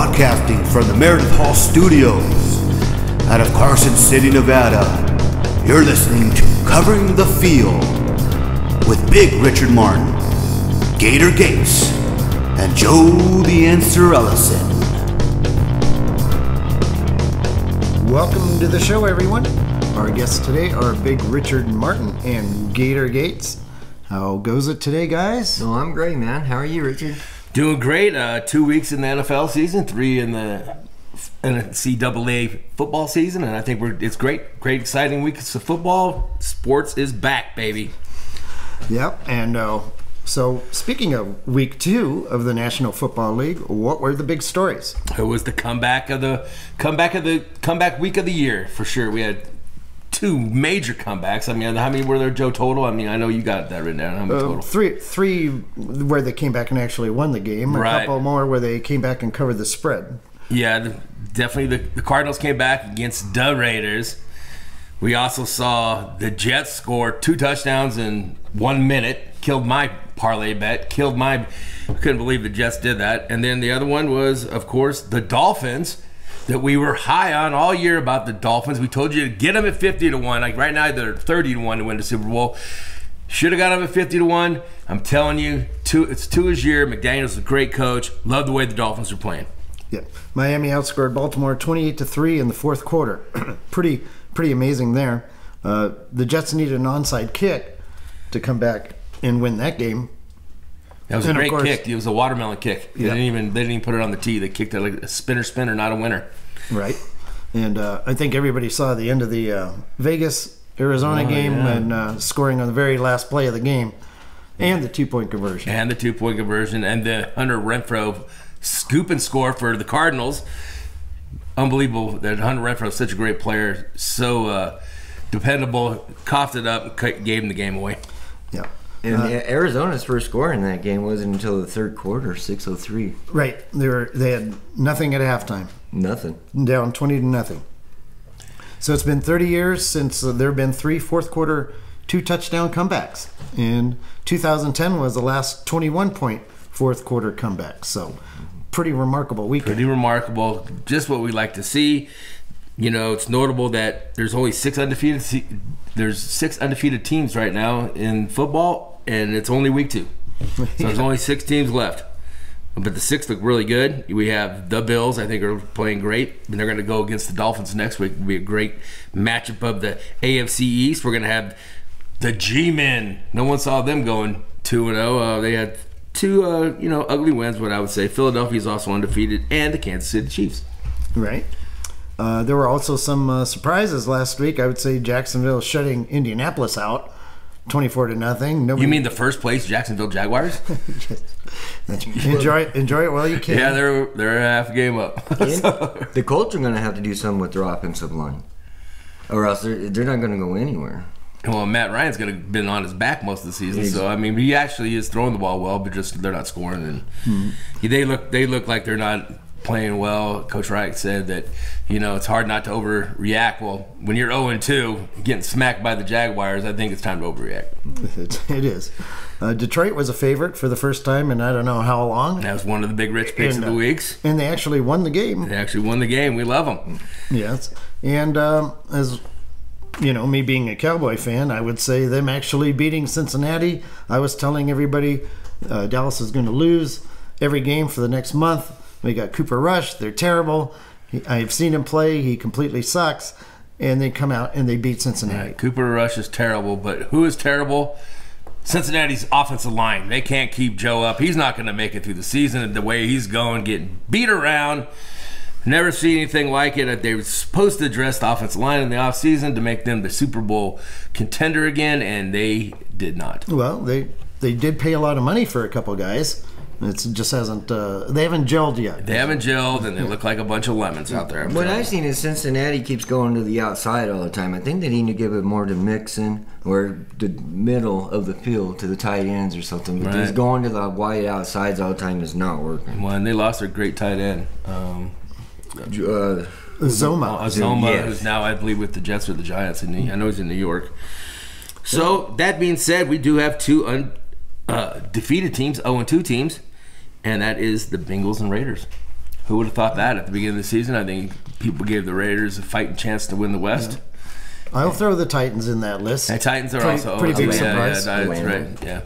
Broadcasting from the Meredith Hall Studios out of Carson City, Nevada, you're listening to Covering the Field with Big Richard Martin, Gator Gates, and Joe the Answer Ellison. Welcome to the show, everyone. Our guests today are Big Richard Martin and Gator Gates. How goes it today, guys? No, I'm great, man. How are you, Richard? Doing great. 2 weeks in the NFL season, 3 in the NCAA football season, and I think it's great, exciting weeks of football. Sports is back, baby. Yep. And so, speaking of week 2 of the National Football League, what were the big stories? It was the comeback week of the year for sure. We had 2 major comebacks. I mean, how many were there, Joe, total? I mean, I know you got that written down. How many total? Three where they came back and actually won the game. Right. A couple more where they came back and covered the spread. Yeah, definitely the Cardinals came back against the Raiders. We also saw the Jets score 2 touchdowns in 1 minute. Killed my parlay bet. I couldn't believe the Jets did that. And then the other one was, of course, the Dolphins, that we were high on all year about the Dolphins. We told you to get them at 50-1. Like right now, they're 30-1 to win the Super Bowl. Should have got them at 50-1. I'm telling you, it's Tua's year. McDaniel's a great coach. Love the way the Dolphins are playing. Yeah, Miami outscored Baltimore 28-3 in the fourth quarter. Pretty amazing there. The Jets needed an onside kick to come back and win that game. That was a great kick. It was a watermelon kick. They Yep. didn't even put it on the tee. They kicked it like a spinner, not a winner. Right. And I think everybody saw the end of the Vegas-Arizona game and scoring on the very last play of the game and the 2-point conversion. And the Hunter Renfrow scoop and score for the Cardinals. Unbelievable that Hunter Renfrow is such a great player. So dependable. Coughed it up and gave him the game away. Yeah. And Arizona's first score in that game wasn't until the third quarter, 6:03. Right. They had nothing at halftime. Nothing. Down 20-0. So it's been 30 years since there have been 3 fourth-quarter 2-touchdown comebacks. And 2010 was the last 21-point fourth-quarter comeback. So pretty remarkable weekend. Pretty remarkable. Just what we like to see. You know, it's notable that there's only 6 undefeated. There's 6 undefeated teams right now in football, and it's only week 2. So there's only 6 teams left. But the 6 look really good. We have the Bills, I think, are playing great. And they're going to go against the Dolphins next week. It'll be a great matchup of the AFC East. We're going to have the G-Men. No one saw them going 2-0. They had 2, ugly wins, but I would say Philadelphia's also undefeated, and the Kansas City Chiefs. Right. There were also some surprises last week. I would say Jacksonville shutting Indianapolis out 24-0. You mean the first place Jacksonville Jaguars? Enjoy it while you can. Yeah, they're a half game up. The Colts are going to have to do something with their offensive line, or else they're not going to go anywhere. Well, Matt Ryan's been on his back most of the season, so I mean, he actually is throwing the ball well, but just they're not scoring, and they look like they're not playing well. Coach Wright said that, it's hard not to overreact. Well, when you're 0-2, getting smacked by the Jaguars, I think it's time to overreact. It is. Detroit was a favorite for the first time in I don't know how long. That was one of the big rich picks of the weeks. And they actually won the game. We love them. Yes. And as me being a Cowboy fan, I would say them actually beating Cincinnati. I was telling everybody Dallas is going to lose every game for the next month. We got Cooper Rush. They're terrible. I've seen him play. He completely sucks. And they come out and they beat Cincinnati. Right. Cooper Rush is terrible, but who is terrible? Cincinnati's offensive line. They can't keep Joe up. He's not going to make it through the season the way he's going, getting beat around. Never seen anything like it. They were supposed to address the offensive line in the offseason to make them the Super Bowl contender again, and they did not. Well, they did pay a lot of money for a couple guys. It just hasn't. They haven't gelled yet. They haven't gelled, and they look like a bunch of lemons out there. What I've seen is Cincinnati keeps going to the outside all the time. I think they need to give it more to Mixon or the middle of the field to the tight ends or something. But just going to the wide outsides all the time is not working. Well, and they lost their great tight end. Zoma, yes. Who's now, I believe, with the Jets or the Giants. I know he's in New York. So, that being said, we do have 2 defeated teams, 0-2 teams, and that is the Bengals and Raiders. Who would have thought that at the beginning of the season? I think people gave the Raiders a fighting chance to win the West. Yeah. I'll throw the Titans in that list. And Titans are also pretty big surprise. Yeah, that's right. Yeah.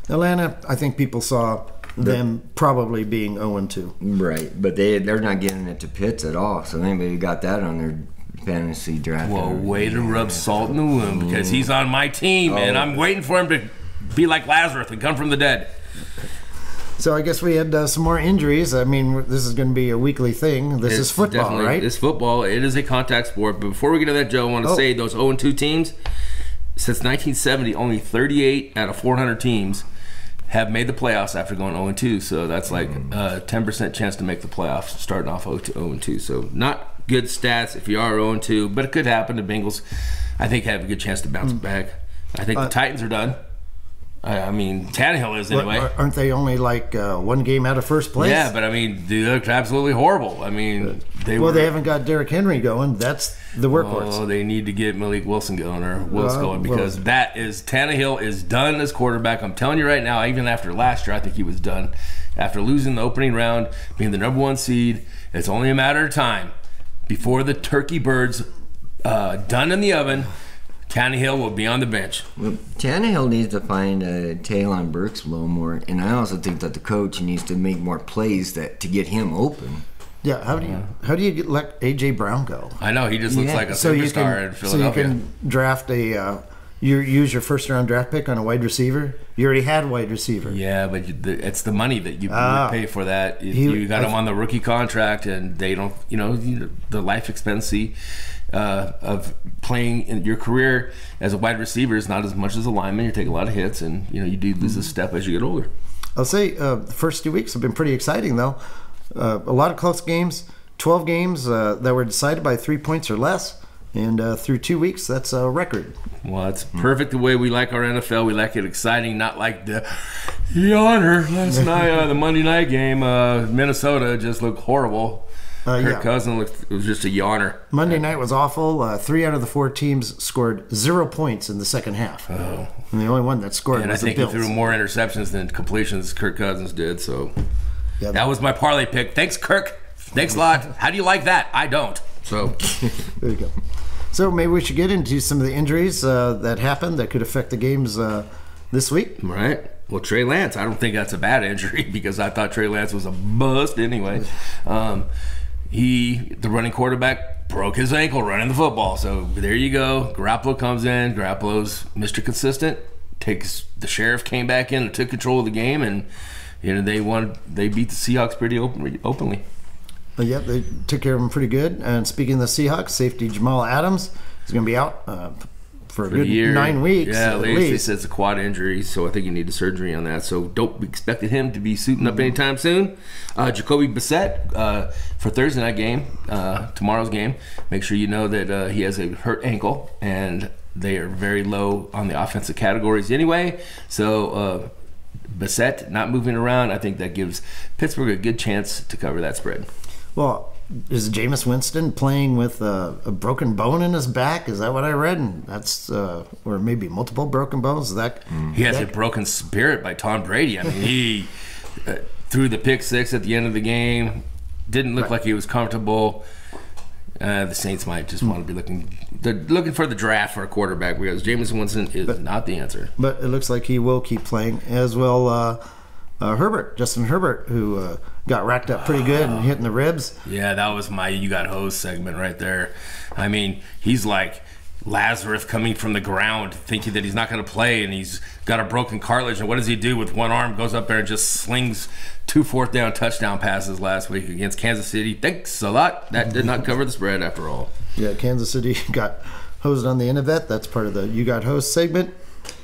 Atlanta, I think people saw them probably being 0-2. Right, but they're not getting it to Pitts at all. So anybody got that on their fantasy draft? Well, way to rub salt in the wound because he's on my team, and I'm waiting for him to be like Lazarus and come from the dead. So I guess we had some more injuries. I mean, this is going to be a weekly thing. This is football, right? It's football. It is a contact sport. But before we get to that, Joe, I want to say those 0-2 teams, since 1970, only 38 out of 400 teams have made the playoffs after going 0-2. So that's like a 10% chance to make the playoffs starting off 0-2. So not good stats if you are 0-2, but it could happen. The Bengals, I think, have a good chance to bounce back. I think the Titans are done. I mean, Tannehill is anyway. Aren't they only like one game out of first place? Yeah, but I mean, they look absolutely horrible. I mean, they haven't got Derrick Henry going. That's the workhorse. Oh, they need to get Malik Wilson going or Wilson going because Tannehill is done as quarterback. I'm telling you right now, even after last year, I think he was done. After losing the opening round, being the number 1 seed, it's only a matter of time before the turkey bird's done in the oven. Tannehill will be on the bench. Well, Tannehill needs to find a tail on Burks a little more, and I also think that the coach needs to make more plays to get him open. Yeah, how do you let AJ Brown go? I know he just looks like a superstar in Philadelphia. So you can draft use your first round draft pick on a wide receiver. You already had wide receiver. Yeah, but it's the money that you would pay for that. You got him on the rookie contract, and they don't. The life expectancy of playing in your career as a wide receiver is not as much as a lineman. You take a lot of hits, and you do lose a step as you get older. I'll say the first 2 weeks have been pretty exciting, though. A lot of close games, 12 games that were decided by 3 points or less. And through 2 weeks, that's a record. Well, it's perfect the way we like our NFL. We like it exciting, not like the yawner last night, the Monday night game. Minnesota just looked horrible. Kirk Cousins was just a yawner. Monday night was awful. 3 out of the 4 teams scored 0 points in the second half. Oh. And the only one that scored was the Bills. And I think he threw more interceptions than completions Kirk Cousins did. So that was my parlay pick. Thanks, Kirk. Thanks a lot. How do you like that? I don't. So there you go. So maybe we should get into some of the injuries that happened that could affect the games this week. Right. Well, Trey Lance, I don't think that's a bad injury because I thought Trey Lance was a bust anyway. The running quarterback, broke his ankle running the football. So there you go. Garoppolo comes in. Garoppolo's Mr. Consistent. The sheriff came back in and took control of the game, and they beat the Seahawks pretty openly. But yeah, they took care of him pretty good. And speaking of the Seahawks, safety Jamal Adams is going to be out for a good 9 weeks. Yeah, at they least. said it's a quad injury, so I think you need a surgery on that. So don't expect him to be suiting up anytime soon. Jacoby Brissett for Thursday night game, tomorrow's game. Make sure you know that he has a hurt ankle, and they are very low on the offensive categories anyway. So Brissett not moving around, I think that gives Pittsburgh a good chance to cover that spread. Well, is Jameis Winston playing with a broken bone in his back? Is that what I read? And that's or maybe multiple broken bones. He has a broken spirit by Tom Brady. I mean, he threw the pick six at the end of the game. Didn't look like he was comfortable. The Saints might just want to be looking for the draft for a quarterback because Jameis Winston is not the answer. But it looks like he will keep playing as well. Justin Herbert, who got racked up pretty good and hitting the ribs. Yeah, that was my You Got Hosed segment right there. I mean, he's like Lazarus coming from the ground thinking that he's not going to play, and he's got a broken cartilage. And what does he do with one arm? Goes up there and just slings 2 fourth down touchdown passes last week against Kansas City. Thanks a lot. That did not cover the spread after all. Yeah, Kansas City got hosed on the end of that. That's part of the You Got Hosed segment.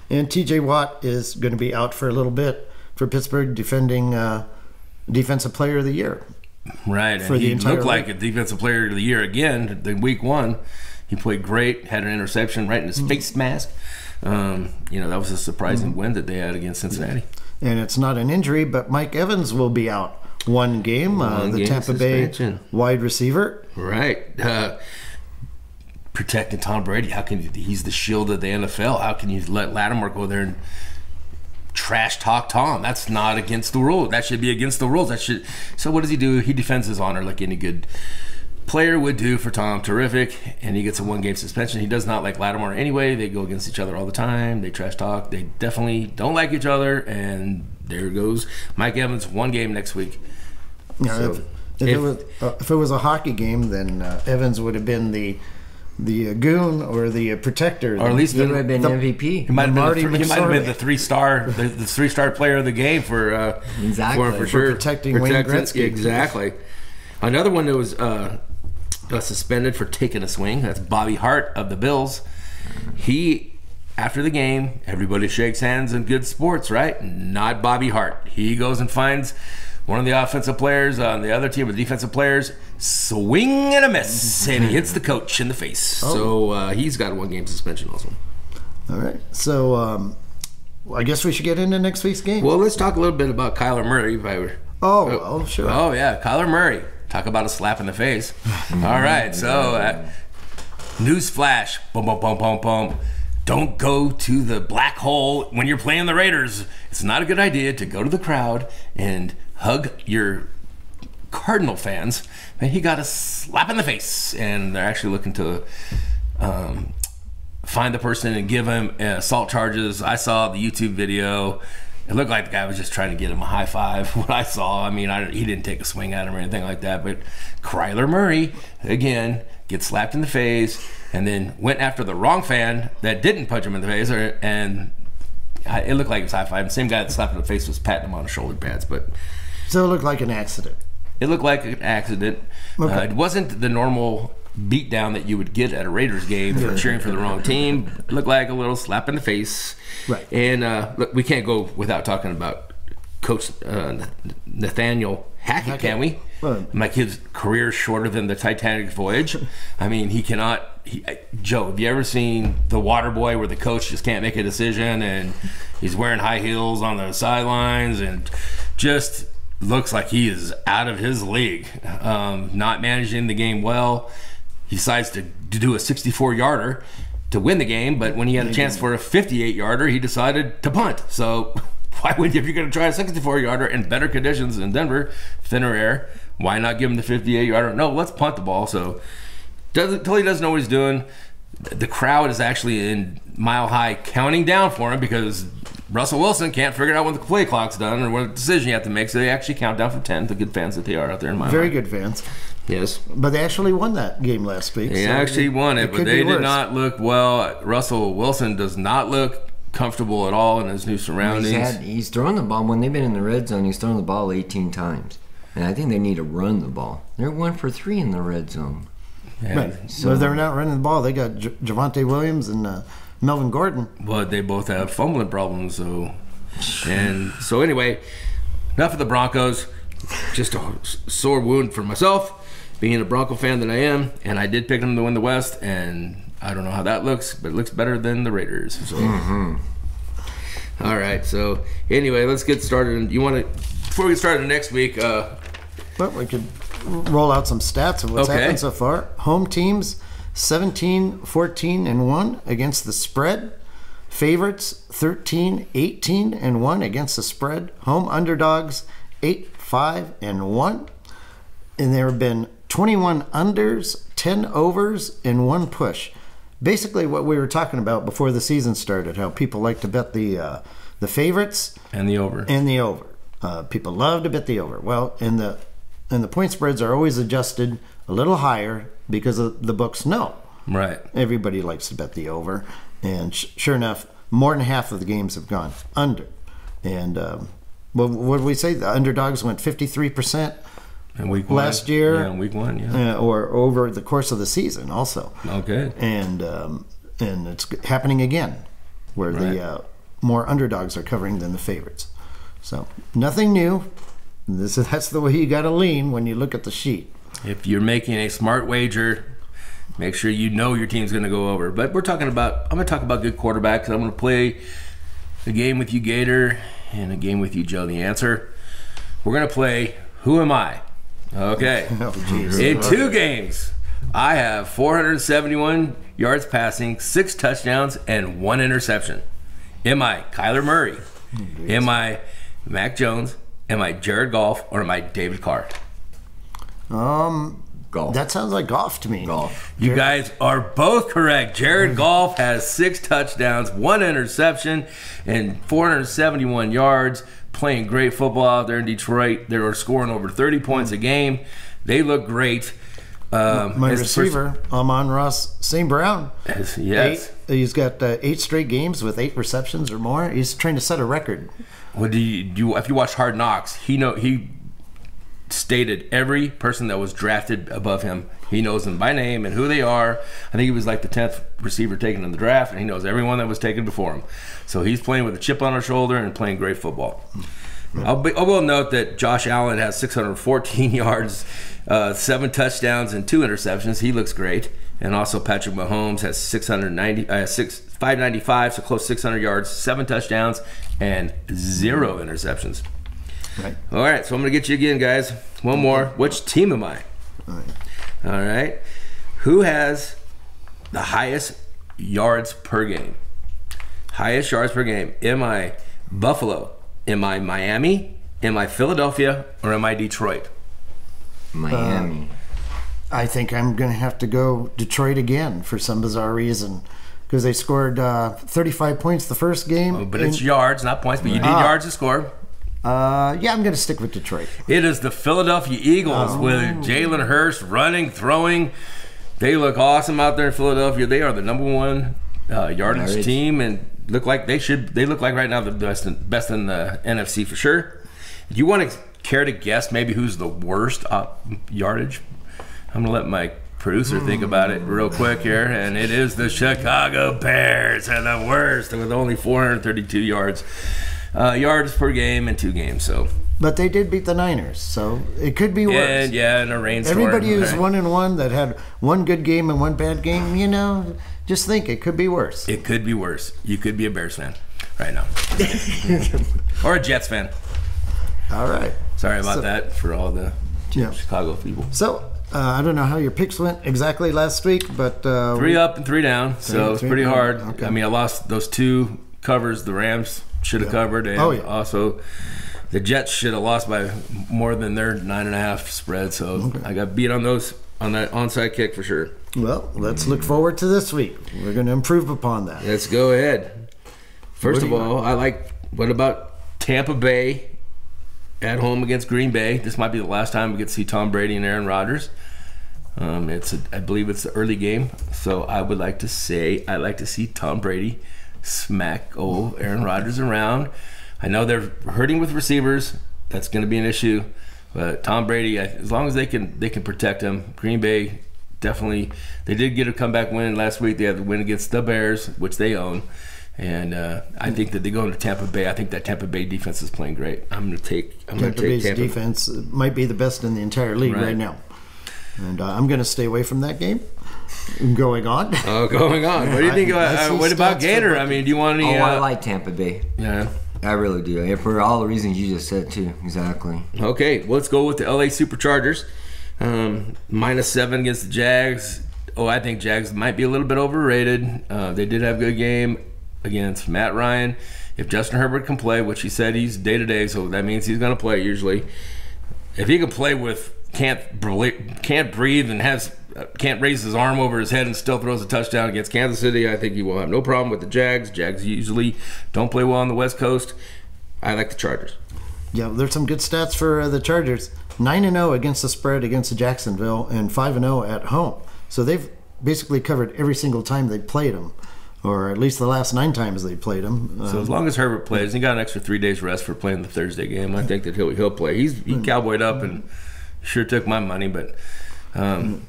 And TJ Watt is going to be out for a little bit for Pittsburgh, defending Defensive Player of the Year. Right, and he looked like a Defensive Player of the Year again in week 1. He played great, had an interception right in his face mask. That was a surprising win that they had against Cincinnati. And it's not an injury, but Mike Evans will be out one game. The Tampa suspension. Bay wide receiver. Right. Protecting Tom Brady. He's the shield of the NFL. How can you let Lattimore go there and trash talk Tom. That's not against the rules. That should be against the rules. So what does he do? He defends his honor like any good player would do for Tom. Terrific. And he gets a 1-game suspension. He does not like Lattimore anyway. They go against each other all the time. They trash talk. They definitely don't like each other. And there goes Mike Evans, 1 game next week. Yeah, So, if it was a hockey game, then Evans would have been the goon or the protector, or at least He would have been MVP. He might have Marty been, he might have been the McSorley. 3-star player of the game for Exactly. for sure. protecting Wayne Gretzky. Exactly. Another one that was suspended for taking a swing. That's Bobby Hart of the Bills. He, after the game, everybody shakes hands in good sports, right? Not Bobby Hart. He goes and finds one of the offensive players on the other team, the defensive players, swing and a miss, and he hits the coach in the face. So he's got a 1-game suspension also. All right. So I guess we should get into next week's game. Well, let's talk a little bit about Kyler Murray. If I were, Sure. Oh, yeah, Kyler Murray. Talk about a slap in the face. All right, so news flash. Boom, boom, boom, boom, boom. Don't go to the black hole when you're playing the Raiders. It's not a good idea to go to the crowd and hug your Cardinal fans. And he got a slap in the face, and they're actually looking to find the person and give him assault charges. I saw the YouTube video. It looked like the guy was just trying to get him a high five. What I saw, I mean, he didn't take a swing at him or anything like that. But Kyler Murray, again, gets slapped in the face and then went after the wrong fan that didn't punch him in the face. And it looked like it was high five. The same guy that slapped him in the face was patting him on the shoulder pads. But So it looked like an accident. it looked like an accident. Okay. It wasn't the normal beatdown that you would get at a Raiders game for cheering for the wrong team. It looked like a little slap in the face. Right. And look, we can't go without talking about Coach Nathaniel Hackett, can we? Well, My kid's career is shorter than the Titanic voyage. I mean, he cannot. Joe, have you ever seen The Water Boy where the coach just can't make a decision and he's wearing high heels on the sidelines and just looks like he is out of his league, not managing the game well. He decides to do a 64-yarder to win the game, but when he had a chance for a 58-yarder, he decided to punt. So why would you, if you're going to try a 64-yarder in better conditions in Denver, thinner air, why not give him the 58-yarder? No, let's punt the ball. So until he doesn't know what he's doing, the crowd is actually in Mile High counting down for him because Russell Wilson can't figure out when the play clock's done or what decision you have to make. So they actually count down from 10, the good fans that they are out there in Mile High. Very good fans. Yes. But they actually won that game last week. They so actually won it, but could they be did worse. not look well. Russell Wilson does not look comfortable at all in his new surroundings. He's thrown the ball. When they've been in the red zone, he's thrown the ball 18 times. And I think they need to run the ball. They're 1 for 3 in the red zone. Yeah. Right. So they're not running the ball. They got Javonte Williams and Melvin Gordon. But they both have fumbling problems, so. And so anyway, enough of the Broncos. Just a sore wound for myself, being a Bronco fan that I am, and I did pick them to win the West, and I don't know how that looks, but it looks better than the Raiders. So. All right, so anyway, let's get started. You want to, before we get started next week, But we could roll out some stats of what's Okay. happened so far. Home teams 17-14-1 against the spread. Favorites 13-18-1 against the spread. Home underdogs 8-5-1. And there have been 21 unders, 10 overs, and 1 push. Basically what we were talking about before the season started, how people like to bet the favorites and the over. and the over. People love to bet the over. Well, and the point spreads are always adjusted a little higher because the books know. Right. Everybody likes to bet the over. And sure enough, more than half of the games have gone under. And what did we say? The underdogs went 53% And week last year. Yeah, week 1, yeah. Or over the course of the season also. Okay. And it's happening again, where the more underdogs are covering than the favorites. So nothing new. That's the way you got to lean when you look at the sheet. If you're making a smart wager, make sure you know your team's going to go over. But I'm going to talk about good quarterbacks. I'm going to play a game with you, Gator, and a game with you, Joe, the answer. We're going to play Who Am I? Okay. Oh, geez. In 2 games, I have 471 yards passing, 6 touchdowns, and 1 interception. Am I Kyler Murray, Am I Mac Jones? Am I Jared Goff? Or am I David Carr? Golf. That sounds like Goff to me. Golf. You guys are both correct. Jared Goff has 6 touchdowns, 1 interception, and 471 yards. Playing great football out there in Detroit. They were scoring over 30 points a game. They look great. My receiver, Amon-Ra St. Brown. Yes. He's got 8 straight games with 8 receptions or more. He's trying to set a record. Well, if you watch Hard Knocks, he stated every person that was drafted above him. He knows them by name and who they are. I think he was like the 10th receiver taken in the draft, and he knows everyone that was taken before him. So he's playing with a chip on his shoulder and playing great football. I will note that Josh Allen has 614 yards, 7 touchdowns, and 2 interceptions. He looks great. And also Patrick Mahomes has 595, so close to 600 yards, 7 touchdowns, and 0 interceptions. Right. All right, so I'm going to get you again, guys. One more. Which team am I? All right. Who has the highest yards per game? Highest yards per game. Am I Buffalo? Am I Miami? Am I Philadelphia? Or am I Detroit? Miami. I think I'm going to have to go Detroit again for some bizarre reason. Because they scored 35 points the first game. Oh, but it's yards, not points, but you need yards to score. Yeah, I'm going to stick with Detroit. It is the Philadelphia Eagles with Jalen Hurts running, throwing. They look awesome out there in Philadelphia. They are the number 1 yardage team, and look like they look like right now the best in the NFC for sure. Do you want to care to guess maybe who's the worst yardage? I'm going to let my producer think about it real quick here, and it is the Chicago Bears are the worst with only 432 yards per game in 2 games. So, but they did beat the Niners, so it could be worse. Yeah, in a rainstorm. Everybody who's 1-1 that had 1 good game and 1 bad game, just think it could be worse. It could be worse. You could be a Bears fan right now, or a Jets fan. All right. Sorry about that for all the Chicago people. So. I don't know how your picks went exactly last week, but 3 up and 3 down, so it's pretty hard. Okay. I mean, I lost those 2 covers. The Rams should have covered, and also the Jets should have lost by more than their 9.5 spread. So I got beat on those on that onside kick for sure. Well, let's look forward to this week. We're going to improve upon that. Let's go ahead. First of all, what about Tampa Bay at home against Green Bay? This might be the last time we get to see Tom Brady and Aaron Rodgers. I believe it's the early game, so I would like to say I'd like to see Tom Brady smack Aaron Rodgers around. I know they're hurting with receivers. That's going to be an issue, but Tom Brady, as long as they can protect him. Green Bay definitely. They did get a comeback win last week. They had the win against the Bears, which they own. And I think that they go into Tampa Bay. I think that Tampa Bay defense is playing great. I'm going to take Tampa Bay's defense might be the best in the entire league right now. And I'm going to stay away from that game. Going on. Going on. What do you think what about Gator? I mean, do you want any... I like Tampa Bay. Yeah. I really do. For all the reasons you just said, too. Exactly. Okay, well, let's go with the LA Superchargers. -7 against the Jags. I think Jags might be a little bit overrated. They did have a good game against Matt Ryan. If Justin Herbert can play, which he said he's day-to-day, so that means he's going to play usually. If he can play with can't breathe and can't raise his arm over his head and still throws a touchdown against Kansas City, I think he will have no problem with the Jags. Jags usually don't play well on the West Coast. I like the Chargers. Yeah, there's some good stats for the Chargers. 9-0 against the spread against Jacksonville and 5-0 at home. So they've basically covered every single time they played them, or at least the last 9 times they played them. So as long as Herbert plays, he got an extra 3 days rest for playing the Thursday game. I think that he'll play. He cowboyed up and sure took my money, but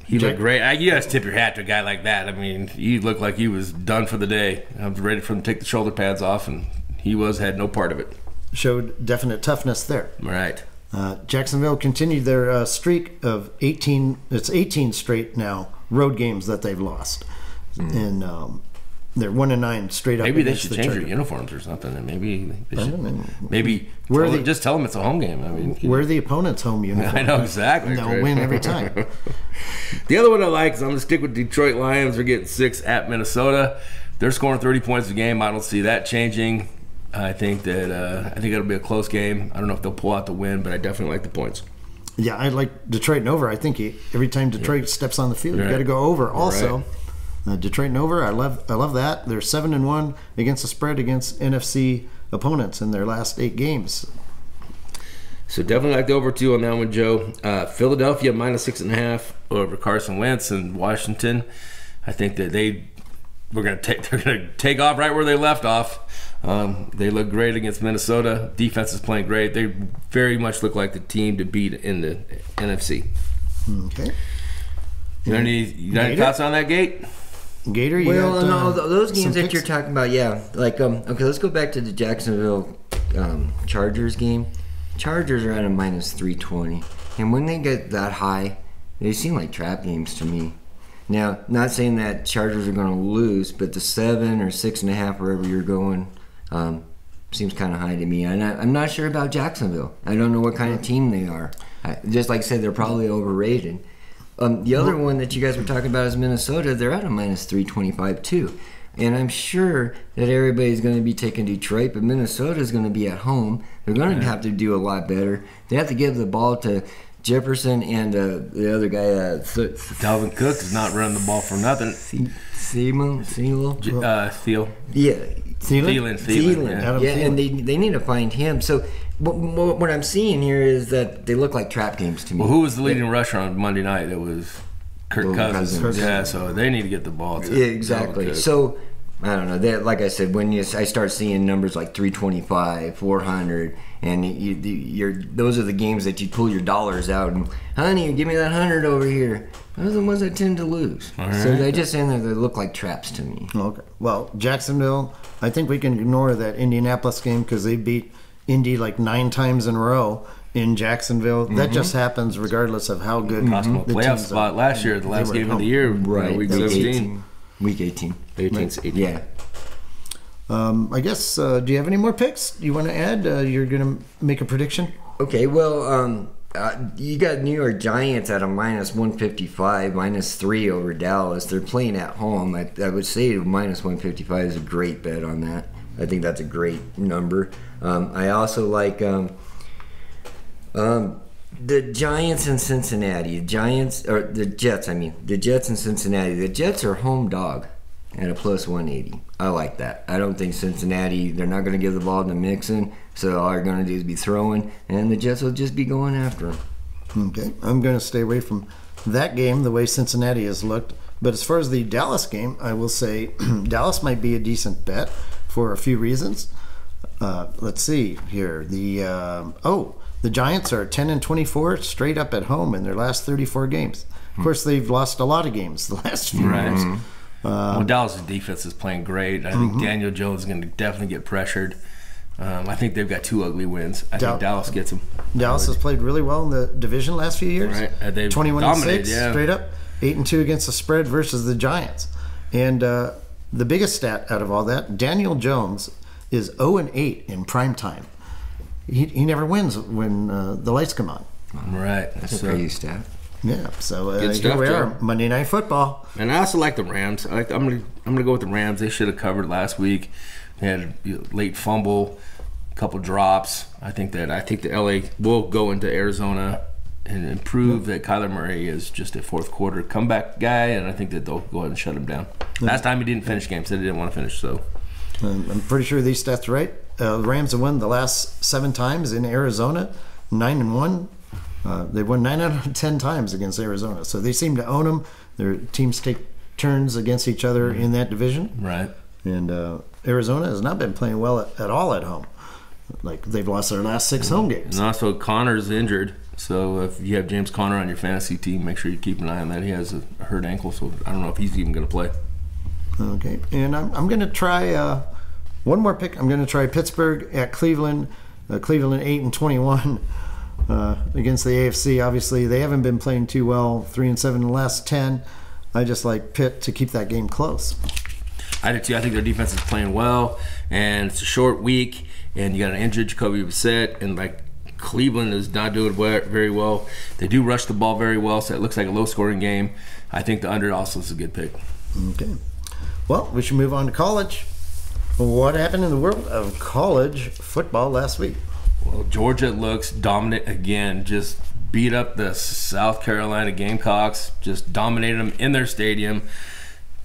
he looked great. You guys tip your hat to a guy like that. I mean, he looked like he was done for the day. I was ready for him to take the shoulder pads off, and he had no part of it. Showed definite toughness there. Right. Jacksonville continued their streak of 18. It's 18 straight now road games that they've lost, and they're 1-9 straight up. Maybe they should change their uniforms or something, and maybe they should. Just tell them it's a home game. I mean, wear the opponent's home uniform. I know exactly. They'll win every time. The other one I like is I'm going to stick with Detroit Lions. They're getting 6 at Minnesota. They're scoring 30 points a game. I don't see that changing. I think it'll be a close game. I don't know if they'll pull out the win, but I definitely like the points. Yeah, I like Detroit and over. I think every time Detroit steps on the field, you got to go over. Also, Detroit and over. I love that. They're 7-1 against the spread against NFC opponents in their last 8 games. So definitely like the over 2 on that one, Joe. Philadelphia -6.5 over Carson Wentz and Washington. I think that they're going to take off right where they left off. They look great against Minnesota. Defense is playing great. They very much look like the team to beat in the NFC. Okay. You got any thoughts on that, Gator? Well, no, those games that you're talking about, yeah. Like, okay, let's go back to the Jacksonville Chargers game. Chargers are at a -320, and when they get that high, they seem like trap games to me. Now, not saying that Chargers are going to lose, but the 7 or 6.5, wherever you're going, seems kind of high to me. And I'm not sure about Jacksonville. I don't know what kind of team they are. Just like I said, they're probably overrated. The other one that you guys were talking about is Minnesota. They're at a -325 too. And I'm sure that everybody's going to be taking Detroit, but Minnesota's going to be at home. They're going to have to do a lot better. They have to give the ball to Jefferson and the other guy. Dalvin Cook is not running the ball for nothing. Thielen? Yeah. Thielen. Yeah, and they need to find him. So what I'm seeing here is that they look like trap games to me. Well, who was the leading rusher on Monday night? It was Kirk Cousins. Yeah, so they need to get the ball to exactly. So I don't know. Like I said, when I start seeing numbers like 325, 400, and those are the games that you pull your dollars out and, honey, give me that 100 over here. Those are the ones that tend to lose. Right. So they just saying that they look like traps to me. Okay. Well, Jacksonville, I think we can ignore that Indianapolis game because they beat Indy like 9 times in a row in Jacksonville. Mm-hmm. That just happens regardless of how good possible playoff spot last year, the last game of the year, right? Week 17. Week 18. 18. Yeah. I guess, do you have any more picks you want to add? You're going to make a prediction? Okay, well, you got New York Giants at a -155, -3 over Dallas. They're playing at home. I would say -155 is a great bet on that. I think that's a great number. I also like the Giants in Cincinnati. The Jets in Cincinnati. The Jets are home dog at a +180. I like that. I don't think Cincinnati, they're not going to give the ball to Mixon, so all they're going to do is be throwing, and the Jets will just be going after them. Okay, I'm going to stay away from that game, the way Cincinnati has looked. But as far as the Dallas game, I will say Dallas might be a decent bet for a few reasons. Let's see here. The Giants are 10-24 straight up at home in their last 34 games. Of course, they've lost a lot of games the last few years. Well, Dallas' defense is playing great. I think Daniel Jones is going to definitely get pressured. I think they've got 2 ugly wins. I think Dallas gets them. Dallas has played really well in the division last few years. Right. They've 21-6 yeah. straight up, 8-2 against the spread versus the Giants. And the biggest stat out of all that, Daniel Jones is 0-8 in prime time. He never wins when the lights come on. Right. That's a crazy stat. Yeah, so stuff, here we are, Joe. Monday Night Football. And I also like the Rams. I'm gonna go with the Rams. They should have covered last week. They had a late fumble, a couple drops. I think the LA will go into Arizona and prove that Kyler Murray is just a fourth quarter comeback guy, and I think that they'll go ahead and shut him down. Last time he didn't finish games, said he didn't want to finish. So I'm pretty sure these stats are right. The Rams have won the last 7 times in Arizona, 9-1. They've won 9 out of 10 times against Arizona, so they seem to own them. Their teams take turns against each other in that division. Right. And Arizona has not been playing well at all at home. Like, they've lost their last 6 home games. And also, Connor's injured, so if you have James Conner on your fantasy team, make sure you keep an eye on that. He has a hurt ankle, so I don't know if he's even going to play. Okay, and I'm going to try one more pick. I'm going to try Pittsburgh at Cleveland. Cleveland 8-21 against the AFC. Obviously, they haven't been playing too well. 3-7 in the last 10. I just like Pitt to keep that game close. I do too. I think their defense is playing well, and it's a short week, and you got an injured Jacoby Brissett, and like Cleveland is not doing very well. They do rush the ball very well, so it looks like a low-scoring game. I think the under also is a good pick. Okay. Well, we should move on to college. What happened in the world of college football last week? Well, Georgia looks dominant again. Just beat up the South Carolina Gamecocks. Just dominated them in their stadium.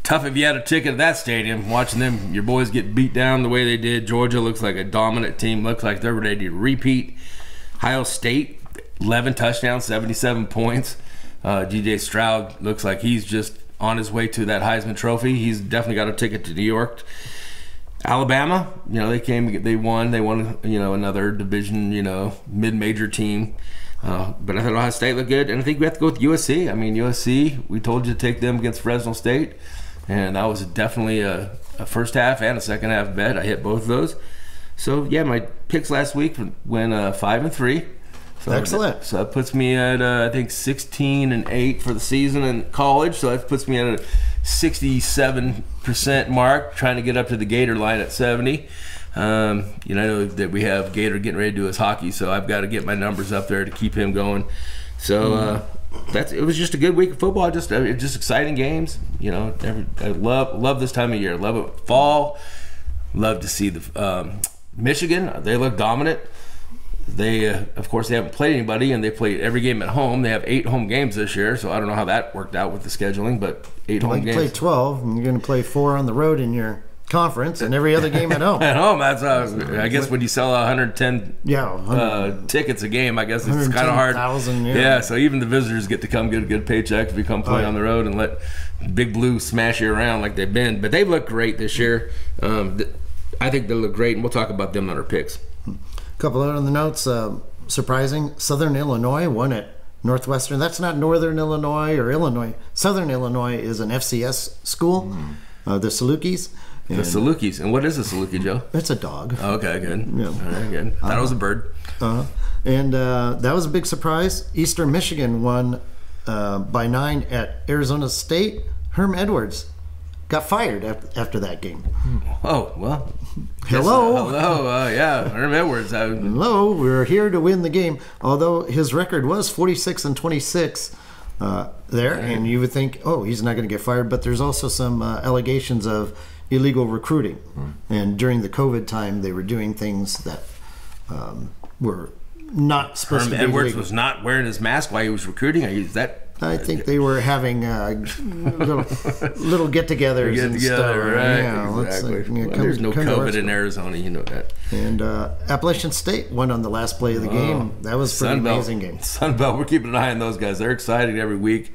Tough if you had a ticket at that stadium. Watching them, your boys get beat down the way they did. Georgia looks like a dominant team. Looks like they're ready to repeat. Ohio State, 11 touchdowns, 77 points. G.J. Stroud looks like he's just on his way to that Heisman Trophy. He's definitely got a ticket to New York. Alabama, they won, another division, mid-major team. But I thought Ohio State looked good, and I think we have to go with USC. I mean, USC, we told you to take them against Fresno State, and that was definitely a first half and a second half bet. I hit both of those. So, yeah, my picks last week went 5-3. So excellent. So that puts me at, I think, 16-8 for the season in college. So that puts me at a 67% mark, trying to get up to the Gator line at 70. I know that we have Gator getting ready to do his hockey, so I've got to get my numbers up there to keep him going. So it was just a good week of football. Just exciting games. I love this time of year. Love it. Fall. Love to see the Michigan. They look dominant. They, of course, they haven't played anybody, and they played every game at home. They have 8 home games this year, so I don't know how that worked out with the scheduling, but 8 home games. You play 12, and you're going to play 4 on the road in your conference, and every other game at home. At home, that's I guess when you sell 110 tickets a game, I guess it's kind of hard. Yeah, so even the visitors get to come get a good paycheck if you come play on the road and let Big Blue smash you around like they've been. But they've looked great this year. I think they look great, and we'll talk about them on our picks. A couple of other notes. Surprising, Southern Illinois won at Northwestern. That's not Northern Illinois or Illinois. Southern Illinois is an FCS school, the Salukis. The Salukis. And what is a Saluki, Joe? It's a dog. Okay, good. Yeah. All right, good. Thought it was a bird. And that was a big surprise. Eastern Michigan won by 9 at Arizona State. Herm Edwards got fired after that game. Oh, well. Hello. Yeah, Herm Edwards. Hello, we're here to win the game. Although his record was 46-26 there, and you would think, oh, he's not going to get fired. But there's also some allegations of illegal recruiting. And during the COVID time, they were doing things that were not supposed to be Edwards legal. Was not wearing his mask while he was recruiting? I think they were having little get-togethers and stuff. Right? Yeah, exactly. There's no COVID in Arizona, you know that. And Appalachian State won on the last play of the game. That was a pretty amazing game. Sunbelt, we're keeping an eye on those guys. They're exciting every week.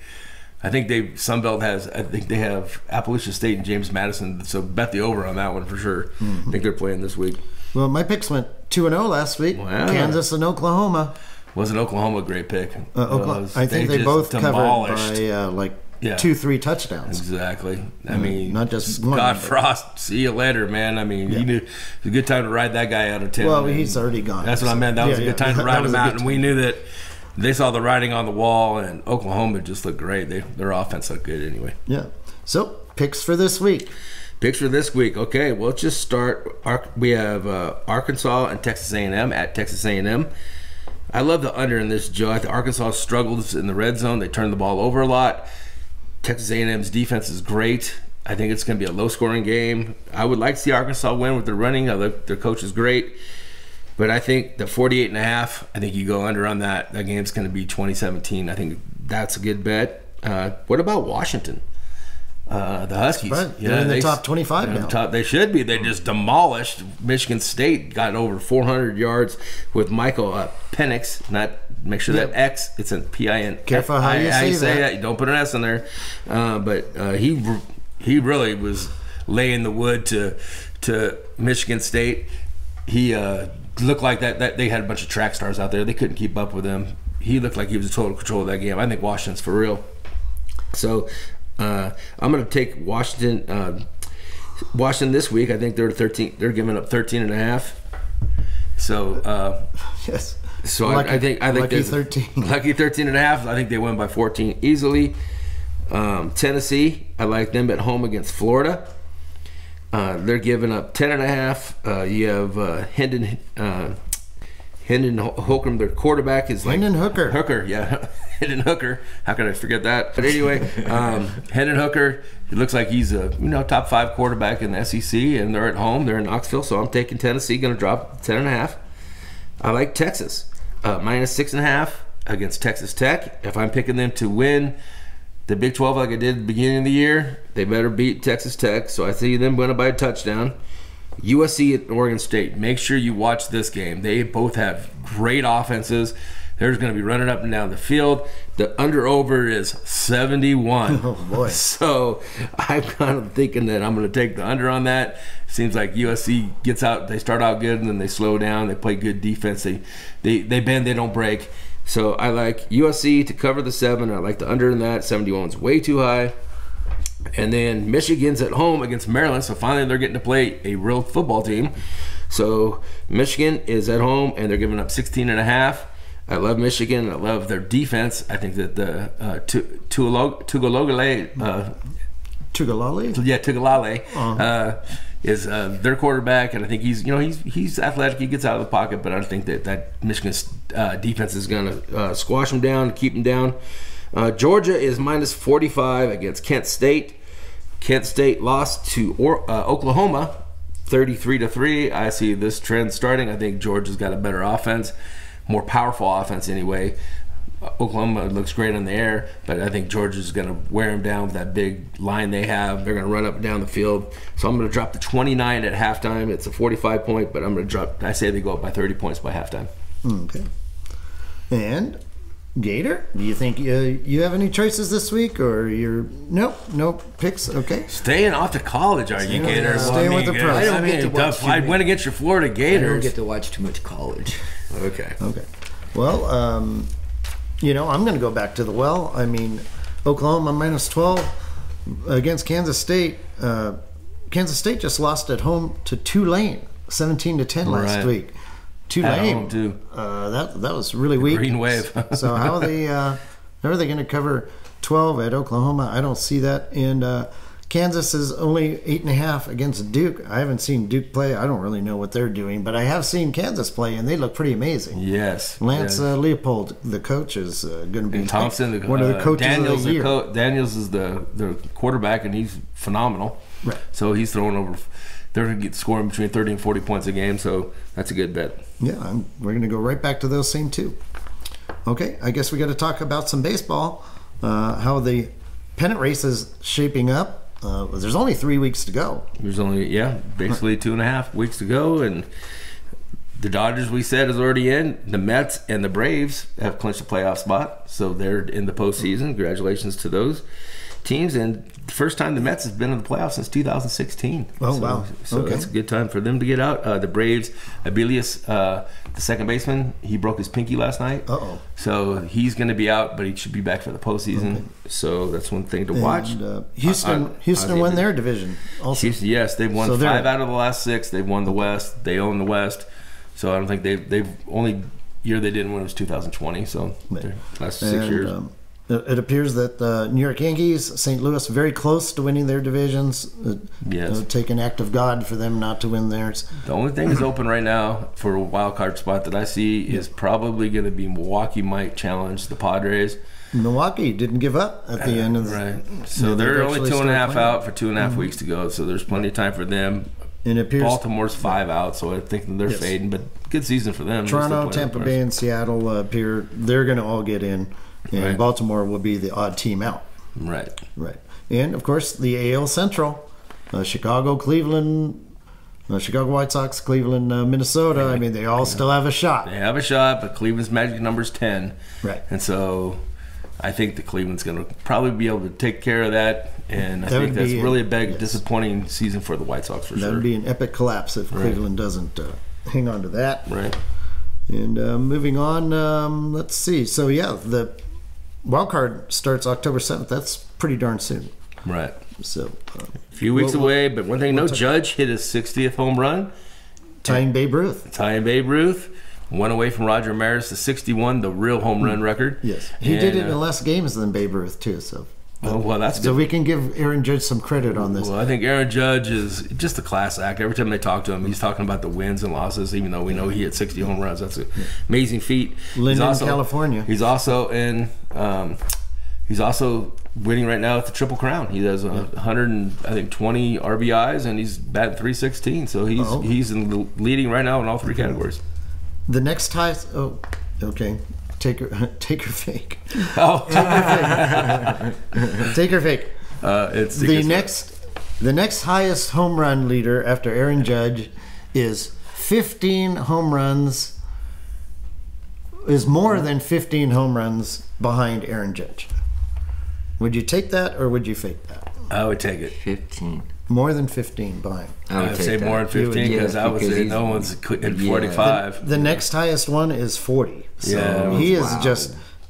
I think they have Appalachian State and James Madison, so bet the over on that one for sure. I think they're playing this week. Well, my picks went 2-0 last week. Wow. Kansas and Oklahoma. Wasn't Oklahoma a great pick? I think they both demolished. Covered by 2-3 touchdowns. Exactly. I mean, not just Scott Frost. See you later, man. I mean, he knew it was a good time to ride that guy out of town. Well, he's already gone. That's what I meant. That was a good time to ride him out, and we knew that. They saw the writing on the wall, and Oklahoma just looked great. Their offense looked good anyway. Yeah. So, picks for this week. Okay, well, let's just start. We have Arkansas and Texas A&M at Texas A&M. I love the under in this, Joe. I think Arkansas struggles in the red zone. They turn the ball over a lot. Texas A&M's defense is great. I think it's going to be a low-scoring game. I would like to see Arkansas win with their running. Their coach is great. But I think the 48.5, I think you go under on that. That game's going to be 2017. I think that's a good bet. What about Washington? The Huskies. Right. They're in the top 25 now. They should be. They just demolished Michigan State. Got over 400 yards with Michael Penix. Make sure that X, it's a P-I-N. Careful how you say that. You don't put an S in there. But he really was laying the wood to Michigan State. He looked like that they had a bunch of track stars out there. They couldn't keep up with him. He looked like he was in total control of that game. I think Washington's for real. So I'm going to take Washington. Washington this week. I think they're 13. They're giving up 13.5. So yes. So I think lucky 13. Lucky 13.5. I think they win by 14 easily. Tennessee. I like them at home against Florida. They're giving up 10.5. You have Hendon Hooker, their quarterback, is like Hendon Hooker. Hooker, yeah, Hendon Hooker. How could I forget that? But anyway, Hendon Hooker. It looks like he's a top 5 quarterback in the SEC, and they're at home. They're in Knoxville, so I'm taking Tennessee. Going to drop 10.5. I like Texas minus 6.5 against Texas Tech. If I'm picking them to win the Big 12 like I did at the beginning of the year, they better beat Texas Tech. So I see them winning by a touchdown. USC at Oregon State. Make sure you watch this game. They both have great offenses. They're going to be running up and down the field. The under-over is 71. Oh, boy. So I'm kind of thinking that I'm going to take the under on that. Seems like USC gets out. They start out good, and then they slow down. They play good defense. They bend, they don't break. So I like USC to cover the 7. I like the under in that. 71 is way too high. And then Michigan's at home against Maryland, so finally they're getting to play a real football team. So Michigan is at home, and they're giving up 16.5. I love Michigan. I love their defense. I think that the Tugalale is their quarterback, and I think he's athletic. He gets out of the pocket, but I think that Michigan's defense is going to squash him down, keep him down. Georgia is minus 45 against Kent State. Kent State lost to Oklahoma 33-3. I see this trend starting. I think Georgia's got a better offense, more powerful offense anyway. Oklahoma looks great in the air, but I think Georgia's going to wear them down with that big line they have. They're going to run up and down the field. So I'm going to drop the 29 at halftime. It's a 45-point, but I'm going to drop. I say they go up by 30 points by halftime. Okay. And Gator, do you think you have any choices this week, or you're no picks? Okay. Staying off to college, are you, Gator? Staying with the pros. I went against your Florida Gators. I don't get to watch too much college. Okay. Well, I'm going to go back to the well. I mean, Oklahoma minus 12 against Kansas State. Kansas State just lost at home to Tulane, 17-10 last week. Tulane, too. That was really weak. Green wave. So how are they going to cover 12 at Oklahoma? I don't see that. And Kansas is only 8.5 against Duke. I haven't seen Duke play. I don't really know what they're doing, but I have seen Kansas play, and they look pretty amazing. Yes. Lance Leopold, the coach, is going to be and Thompson, one of the coaches Daniels, of the year. Daniels is the quarterback, and he's phenomenal. Right. So he's throwing over. They're going to get scoring between 30 and 40 points a game, so that's a good bet. Yeah, we're going to go right back to those same two. Okay, I guess we got to talk about some baseball. How the pennant race is shaping up. There's only 3 weeks to go. There's only, basically 2.5 weeks to go, and the Dodgers, we said, is already in. The Mets and the Braves have clinched a playoff spot, so they're in the postseason. Congratulations to those teams, and the first time the Mets have been in the playoffs since 2016. Wow. So that's a good time for them to get out. The Braves, Abilias, the second baseman, he broke his pinky last night. So he's going to be out, but he should be back for the postseason. Okay. So that's one thing to watch. Houston won their division also. Yes, they've won 5 out of the last 6. They've won the West. They own the West. So I don't think they've only year they didn't win was 2020. So their last 6 years. It appears that the New York Yankees, St. Louis, very close to winning their divisions. It would take an act of God for them not to win theirs. The only thing that's open right now for a wild card spot that I see is probably going to be Milwaukee might challenge the Padres. Milwaukee didn't give up at the end of the right. So they're only 2.5 out for 2.5 weeks to go. So there's plenty of time for them. And it appears Baltimore's 5 out, so I think they're fading. But good season for them. Toronto, Tampa Bay, and Seattle appear they're going to all get in. And Baltimore will be the odd team out. Right. And, of course, the AL Central, Chicago, Cleveland, Chicago White Sox, Cleveland, Minnesota. I mean, they all still have a shot. They have a shot, but Cleveland's magic number is 10. Right. And so I think the Cleveland's going to probably be able to take care of that. And I think that's really a big, disappointing season for the White Sox for sure. That would be an epic collapse if Cleveland doesn't hang on to that. Right. And moving on, let's see. So, the wild card starts October 7th. That's pretty darn soon. Right. So a few weeks away, but one thing, Judge hit his 60th home run. Tying Babe Ruth. One away from Roger Maris to 61, the real home run record. Yes. He did it in less games than Babe Ruth, too. So Oh, well, that's So good. we can give Aaron Judge some credit on this. Well, I think Aaron Judge is just a class act. Every time they talk to him, he's talking about the wins and losses, even though we know he hit 60 home runs. That's an amazing feat. Linden, California. He's also in. He's also winning right now at the Triple Crown. He has 120 RBIs, and he's batting .316. So he's in the leading right now in all three categories. The next highest. Oh, okay. Take her fake. Oh, Take her fake. it's The next highest home run leader after Aaron Judge is 15 home runs. Is more than 15 home runs behind Aaron Judge. Would you take that or would you fake that? I would take it. 15. More than 15 behind. I would I'd take say that. more than 15 because I would say no one's at 45. The next highest one is 40. So Yeah. he is Wow.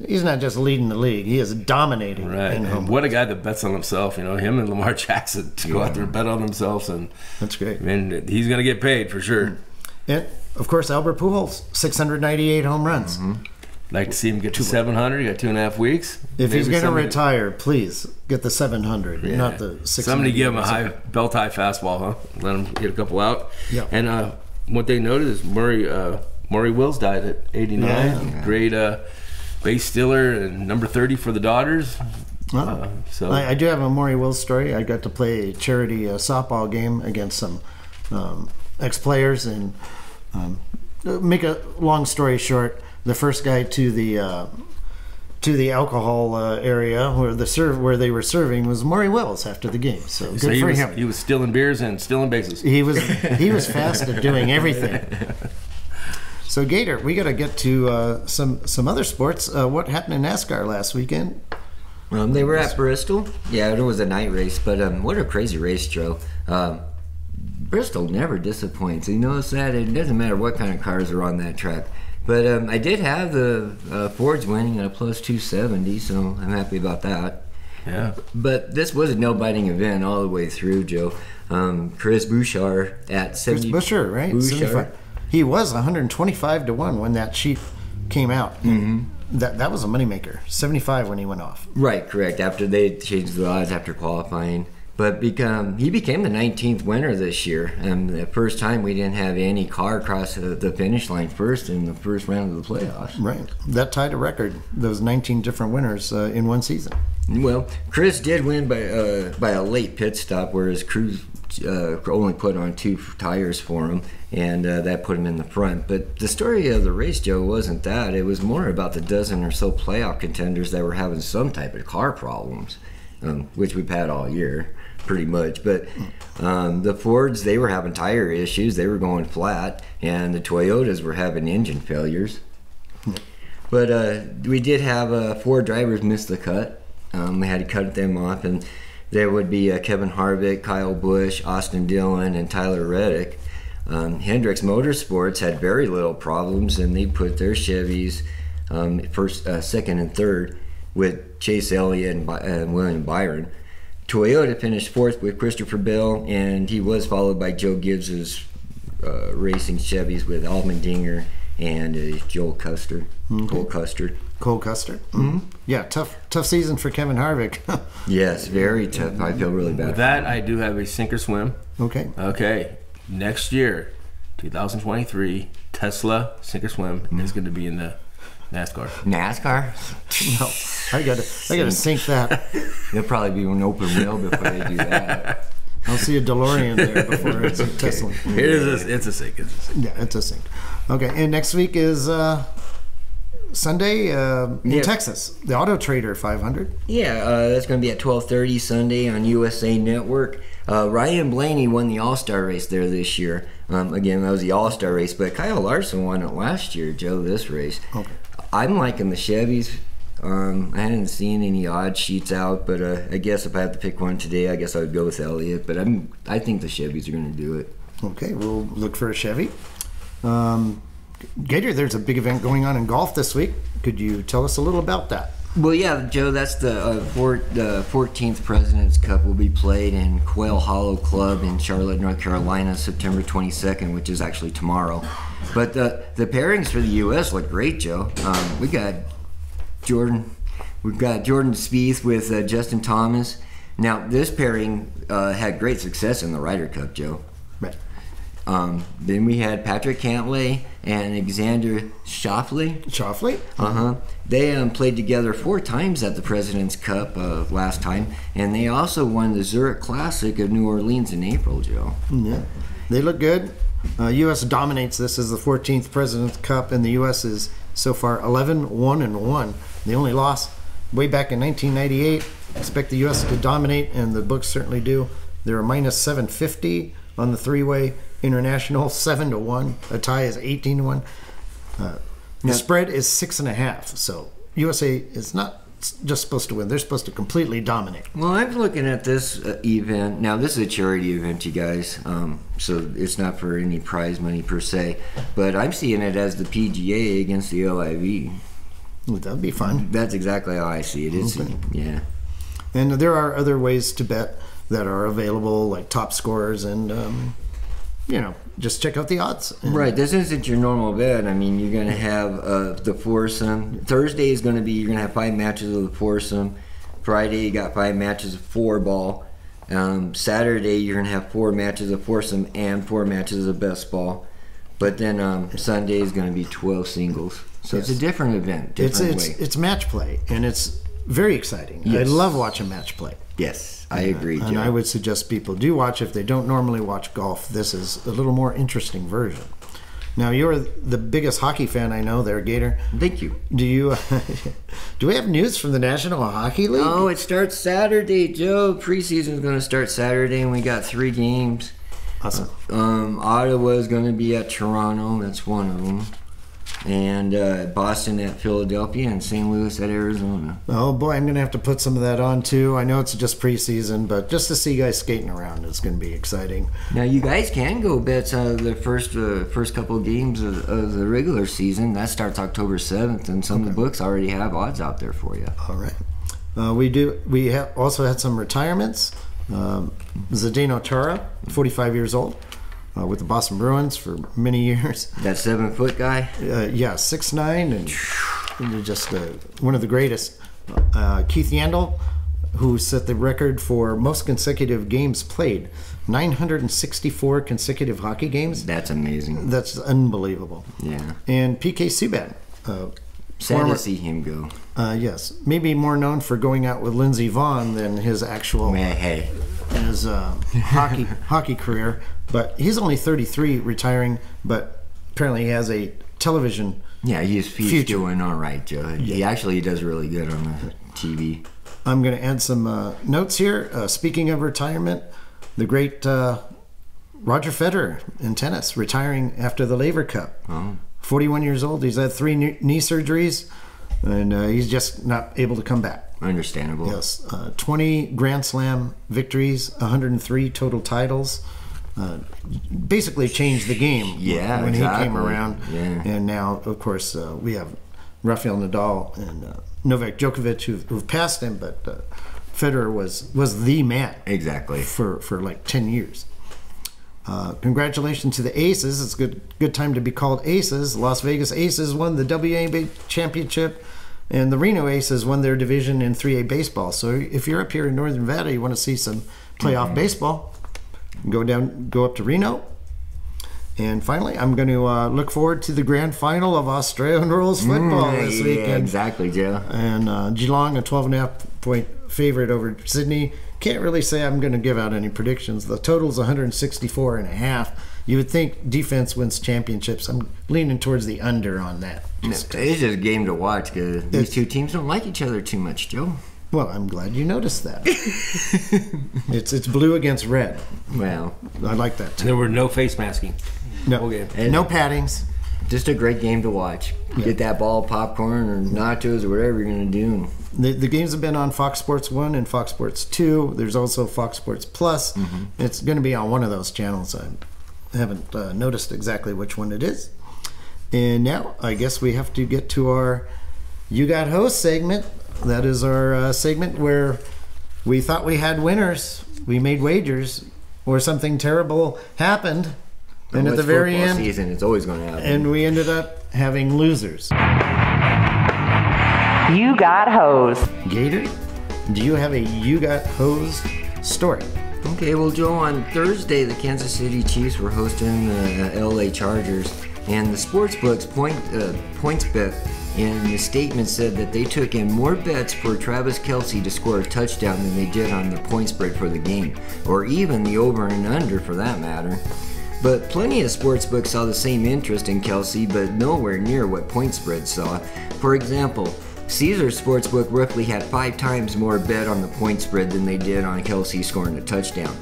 he's not just leading the league. He is dominating Right. in home And what a guy that bets on himself. You know, him and Lamar Jackson to go out there and bet on themselves. And That's great. he's going to get paid for sure. And, of course, Albert Pujols, 698 home runs. Like to see him get to 700. He got 2.5 weeks. If he's Maybe going to somebody- retire, please get the 700, not the 600. Somebody give him a high belt high fastball, huh? Let him get a couple out. Yeah. And what they noted is Maury Wills died at 89. Yeah. Great base stealer and number 30 for the Dodgers. Oh. So I do have a Maury Wills story. I got to play a charity softball game against some ex-players, and make a long story short, the first guy to the alcohol area where they were serving was Maury Wills after the game. So good he for was, him. He was stealing beers and stealing bases. He was fast at doing everything. So Gator, we got to get to some other sports. What happened in NASCAR last weekend? They were at Bristol. Yeah, it was a night race, but what a crazy race, Joe. Bristol never disappoints. You notice that? It doesn't matter what kind of cars are on that track. But I did have the Fords winning at a plus 270, so I'm happy about that. Yeah. But this was a nail-biting event all the way through, Joe. Chris Bouchard at 70. Chris Buescher, right? Bouchard. 75. He was 125 to 1 when that sheet came out. Mm-hmm. That was a moneymaker. 75 when he went off. Right, correct. After they changed the odds after qualifying. But he became the 19th winner this year. And the first time we didn't have any car cross the finish line first in the first round of the playoffs. Right. That tied a record. Those 19 different winners in one season. Well, Chris did win by a late pit stop, whereas Cruz only put on 2 tires for him, and that put him in the front. But the story of the race, Joe, wasn't that. It was more about the dozen or so playoff contenders that were having some type of car problems, which we've had all year, pretty much. But the Fords, they were having tire issues. They were going flat, and the Toyotas were having engine failures. But we did have 4 drivers miss the cut. We had to cut them off, and there would be Kevin Harvick, Kyle Busch, Austin Dillon, and Tyler Reddick. Hendricks Motorsports had very little problems, and they put their Chevys first, second, and third with Chase Elliott and William Byron. Toyota finished 4th with Christopher Bell, and he was followed by Joe Gibbs's racing Chevys with Allmendinger and Joel Custer. Cole Custer. Cole Custer. Mm-hmm. Yeah, tough season for Kevin Harvick. Yes, very tough. I feel really bad. With that, I do have a sink or swim. Okay. Next year, 2023, Tesla sink or swim is going to be in the NASCAR. NASCAR? No, I gotta sink that. There'll probably be an open wheel before they do that. I'll see a DeLorean there before it's a Tesla. It's a sink. Yeah, it's a sink. Okay, and next week is Sunday in Texas, the Auto Trader 500. Yeah, that's going to be at 12:30 Sunday on USA Network. Ryan Blaney won the All-Star race there this year. Again, that was the All-Star race, but Kyle Larson won it last year, Joe, this race. Okay. I'm liking the Chevys. I hadn't seen any odd sheets out, but I guess if I had to pick one today, I guess I would go with Elliott. But I think the Chevys are going to do it. Okay, we'll look for a Chevy. Gator, there's a big event going on in golf this week. Could you tell us a little about that? Well, yeah, Joe, that's the 14th President's Cup will be played in Quail Hollow Club in Charlotte, North Carolina, September 22nd, which is actually tomorrow. But the pairings for the U.S. look great, Joe. We got Jordan We've got Jordan Spieth with Justin Thomas. Now, this pairing had great success in the Ryder Cup, Joe. Right. Then we had Patrick Cantlay and Alexander Schauffele. Schauffele? They played together 4 times at the President's Cup last time, and they also won the Zurich Classic of New Orleans in April, Joe. Yeah. They look good. U.S. dominates. This is the 14th President's Cup, and the U.S. is so far 11-1-1. The only loss way back in 1998. Expect the U.S. to dominate, and the books certainly do. They're a minus 750 on the three-way international, 7-1. A tie is 18-1. The spread is 6.5. So USA is not just supposed to win; they're supposed to completely dominate. Well, I'm looking at this event now. This is a charity event, you guys, so it's not for any prize money per se. But I'm seeing it as the PGA against the LIV. That'd be fun. That's exactly how I see it. It's, Okay. Yeah. And there are other ways to bet that are available, like top scorers, and just check out the odds. And Right. This isn't your normal bet. I mean, you're going to have the foursome. Thursday is going to be, you're going to have 5 matches of the foursome. Friday, you got 5 matches of 4-ball. Saturday, you're going to have 4 matches of foursome and 4 matches of best ball. But then Sunday is going to be 12 singles. So Yes. it's a different event, different way. It's match play, and it's very exciting. Yes. I love watching match play. Yes, I agree, Joe. And I would suggest people do watch if they don't normally watch golf. This is a little more interesting version. Now, you're the biggest hockey fan I know there, Gator. Thank you. Do you? Do we have news from the National Hockey League? Oh, it starts Saturday, Joe. Preseason is going to start Saturday, and we got 3 games. Awesome. Ottawa is going to be at Toronto. That's one of them. And Boston at Philadelphia and St. Louis at Arizona. Oh boy, I'm going to have to put some of that on too. I know it's just preseason, but just to see guys skating around is going to be exciting. Now you guys can go bet the first couple of games of the regular season. That starts October 7th, and some of the books already have odds out there for you. All right. We also had some retirements. Zdeno Chara, 45 years old, with the Boston Bruins for many years. That 7-foot guy? 6'9", and just one of the greatest. Keith Yandel, who set the record for most consecutive games played, 964 consecutive hockey games. That's amazing. That's unbelievable. Yeah. And PK Subban. Sad to see him go. Yes, maybe more known for going out with Lindsey Vonn than his actual his hockey career. But he's only 33, retiring. But apparently, he has a television. Yeah, he's future. doing all right, Joe. He actually does really good on the TV. I'm going to add some notes here. Speaking of retirement, the great Roger Federer in tennis, retiring after the Laver Cup. Oh. 41 years old. He's had 3 knee surgeries, and he's just not able to come back. Understandable. Yes. 20 Grand Slam victories, 103 total titles. Basically changed the game when he came around. Yeah. And now, of course, we have Rafael Nadal and Novak Djokovic who've passed him, but Federer was the man. Exactly. For like 10 years. Congratulations to the Aces. It's a good time to be called Aces. Las Vegas Aces won the WNBA championship, and the Reno Aces won their division in 3A baseball. So if you're up here in Northern Nevada, you want to see some playoff baseball, go up to Reno. And finally, I'm going to look forward to the grand final of Australian rules football this weekend. Yeah, exactly, Joe. And Geelong, a 12.5-point favorite over Sydney. Can't really say I'm going to give out any predictions. The total's 164.5. You would think defense wins championships. I'm leaning towards the under on that. It's just a game to watch because these two teams don't like each other too much, Joe. Well, I'm glad you noticed that. It's blue against red. Well, I like that too. There were no face masking. No, no paddings. Just a great game to watch. Yeah. Get that ball of popcorn or nachos or whatever you're going to do. The games have been on Fox Sports 1 and Fox Sports 2. There's also Fox Sports Plus. Mm-hmm. It's going to be on one of those channels. I haven't noticed exactly which one it is. And now I guess we have to get to our You Got Host segment. That is our segment where we thought we had winners. We made wagers or something terrible happened. And at the very end, season, it's always going to happen. And we ended up having losers. You got hosed. Gator, do you have a you got hosed story? Okay, well, Joe, on Thursday, the Kansas City Chiefs were hosting the LA Chargers, and the sportsbook's points bet in the statement said that they took in more bets for Travis Kelce to score a touchdown than they did on the point spread for the game, or even the over and under for that matter. But plenty of sportsbooks saw the same interest in Kelce, but nowhere near what point spread saw. For example, Caesars Sportsbook roughly had 5 times more bet on the point spread than they did on Kelce scoring a touchdown.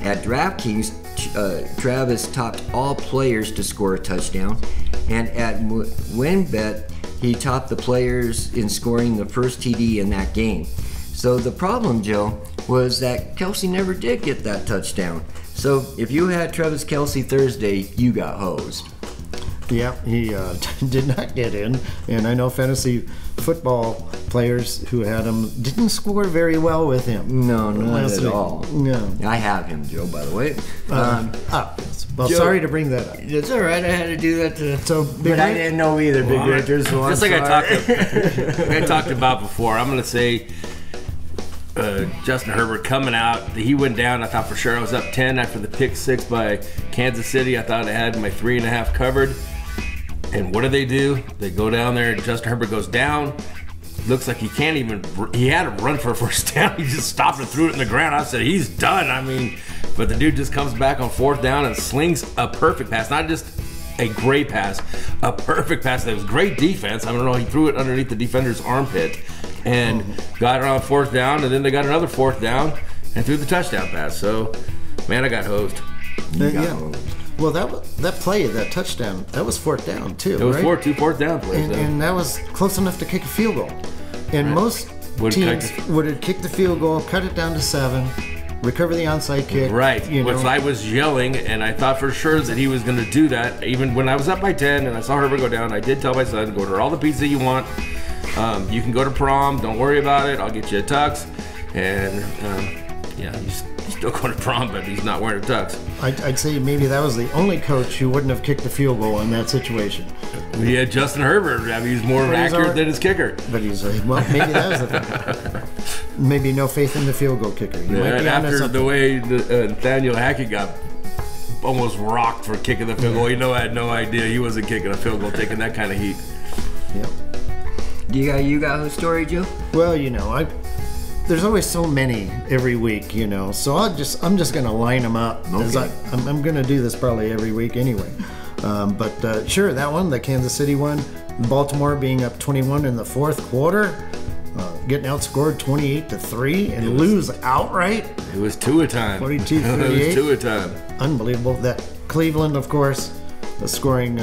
At DraftKings, Travis topped all players to score a touchdown, and at WinBet, he topped the players in scoring the first TD in that game. So the problem, Joe, was that Kelce never did get that touchdown. So if you had Travis Kelce Thursday, you got hosed. Yeah, he did not get in, and I know fantasy football players who had him didn't score very well with him. No, not at week. all. No. I have him, Joe, by the way. Well, Joe, sorry to bring that up. It's all right. I had to do that to. So, But I didn't know either, Big Richard. So Just I'm like sorry. I talked about before, I'm going to say Justin Herbert coming out. He went down. I thought for sure I was up 10 after the pick 6 by Kansas City. I thought I had my 3.5 covered. And what do? They go down there, and Justin Herbert goes down. Looks like he can't even. He had to run for a first down. He just stopped and threw it in the ground. I said, he's done. I mean, but the dude just comes back on 4th down and slings a perfect pass. Not just a great pass, a perfect pass. That was great defense. I don't know. He threw it underneath the defender's armpit and got it on 4th down. And then they got another 4th down and threw the touchdown pass. So, man, I got hosed. Yeah. Well, that play, that touchdown, that was 4th down too. It was right? 2 4th down plays. And that was close enough to kick a field goal. And most Would teams kick would have kicked the field goal, cut it down to 7, recover the onside kick. Right, You know. which I was yelling, and I thought for sure that he was going to do that. Even when I was up by 10 and I saw Herbert go down, I did tell my son, go to all the pizza you want. You can go to prom. Don't worry about it. I'll get you a tux. And, yeah, he's still going to prom, but he's not wearing a tux. I'd say maybe that was the only coach who wouldn't have kicked the field goal in that situation. He had Justin Herbert. I mean, he's more accurate than his kicker. But he's well, maybe that was the thing. Maybe no faith in the field goal kicker. You might be onto After something. the way Nathaniel Hackett got almost rocked for kicking the field goal, I had no idea he wasn't kicking a field goal, taking that kind of heat. Yep. You got a story, Joe? Well, there's always so many every week, So I'm just gonna line them up. Okay. I'm gonna do this probably every week anyway. But sure, that one, the Kansas City one, Baltimore being up 21 in the 4th quarter, getting outscored 28-3 and lose outright. It was 2 a time. 42-38. It was 2 a time. Unbelievable. That Cleveland, of course, scoring.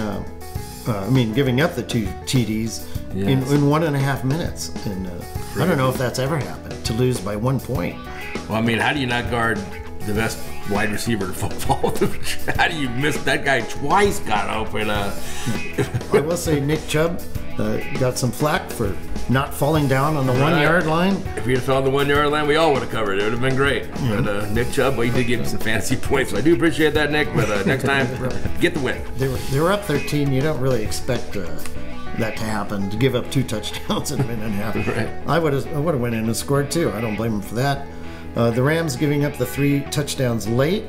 Giving up the 2 TDs in 1.5 minutes, and I don't know if that's ever happened to lose by 1 point. Well, I mean, how do you not guard the best wide receiver in football? How do you miss that guy twice? Got open. I will say Nick Chubb got some flack for not falling down on the 1 yard line. If he'd have fell on the 1 yard line, we all would have covered it. It would have been great. But Nick Chubb, well, he did give him some fantasy points, so I do appreciate that, Nick. But next time, get the win. They were up 13. You don't really expect that to happen, to give up 2 touchdowns in a minute and a half. Right. I would have went in and scored too. I don't blame them for that. The Rams giving up the 3 touchdowns late.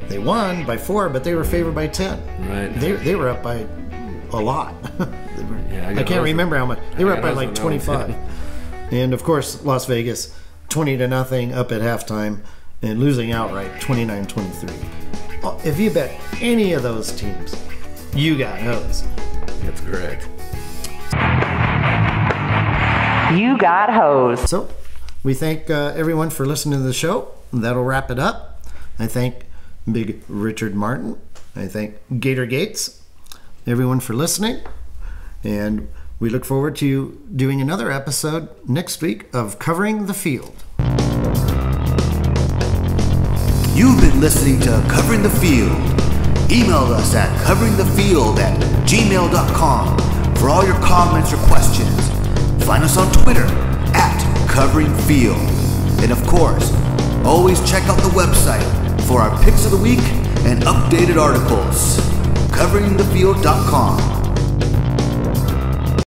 They won by 4, but they were favored by 10. Right. They were up by a lot. Yeah, I can't remember how much. They were up by like 25. And of course, Las Vegas, 20-0 up at halftime and losing outright, 29-23. If you bet any of those teams, you got hosed. That's correct. You got hosed. So, we thank everyone for listening to the show. That'll wrap it up. I thank Big Richard Martin. I thank Gator Gates. Everyone for listening. And we look forward to doing another episode next week of Covering the Field. You've been listening to Covering the Field. Email us at coveringthefield@gmail.com for all your comments or questions. Find us on Twitter @CoveringField. And of course, always check out the website for our picks of the week and updated articles. coveringthefield.com.